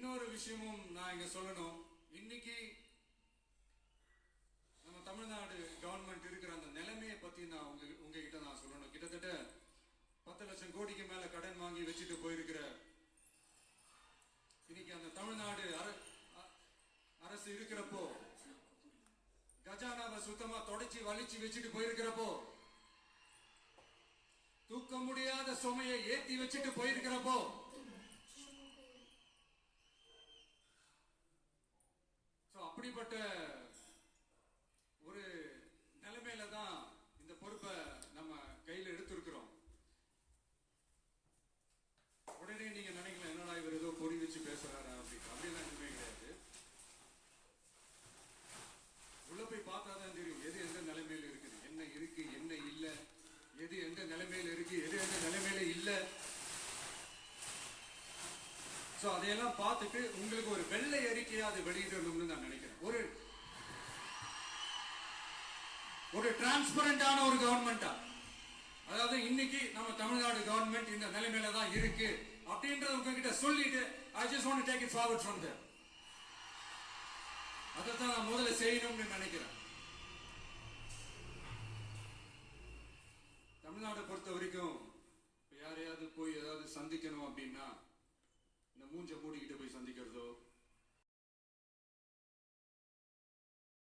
இன்னொரு விஷயமும் நான் இங்க சொல்லணும். இன்னைக்கு நம்ம தமிழ்நாடு கவர்மெண்ட் இருக்கிற அந்த நிலைமையை பத்தி நான் உங்ககிட்ட நான் சொல்லணும். கிட்டத்தட்ட 10 லட்சம் கோடிக்கு மேல கடன் வாங்கி வச்சுட்டு போயிருக்கிற இன்னைக்கு அந்த தமிழ்நாடு அரசு இருக்கிறப்போ, கஜானாவை சுத்தமா தொடச்சி வலிச்சு வச்சுட்டு போயிருக்கிறப்போ, தூக்க முடியாத சுமையை ஏத்தி வச்சுட்டு போயிருக்கிறப்போ, அப்படிப்பட்ட ஒரு நிலைமையில தான் இந்த பொறுப்பை நம்ம கையில் எடுத்திருக்கிறோம். உடனே நீங்க நினைக்கலாம், என்னடா இவர் ஏதோ பொறி வச்சு பேசுறாரா அப்படின்னு. அப்படிலாம் எதுவுமே கிடையாது. உள்ள போய் பார்த்தாதான் தெரியும் எது எந்த நிலைமையில இருக்குது, என்ன இருக்கு என்ன இல்லை, எது எந்த நிலைமையில இருக்கு எது எந்த நிலைமையில இல்லை. அதையெல்லாம் பார்த்துட்டு உங்களுக்கு ஒரு வெள்ளை அறிக்கையா அதை வெளியிடணும்னு நான் நினைக்கிறேன். ஒரு டிரான்ஸ்பரண்டான ஒரு கவர்மெண்டா, அதாவது இன்னைக்கு நம்ம தமிழ்நாடு கவர்மெண்ட் இந்த நிலைமையில தான் இருக்கு அப்படின்றத உங்ககிட்ட சொல்லிட்டு I just want to take it forward from there. அதைத்தான் நான் முதல்ல செய்யணும்னு நினைக்கிறேன். தமிழ்நாட்டை பொறுத்த வரைக்கும் யாரையாவது போய் ஏதாவது சந்திக்கணும் அப்படின்னா இந்த மூஞ்ச மூடிக்கிட்டு போய் சந்திக்கிறதோ,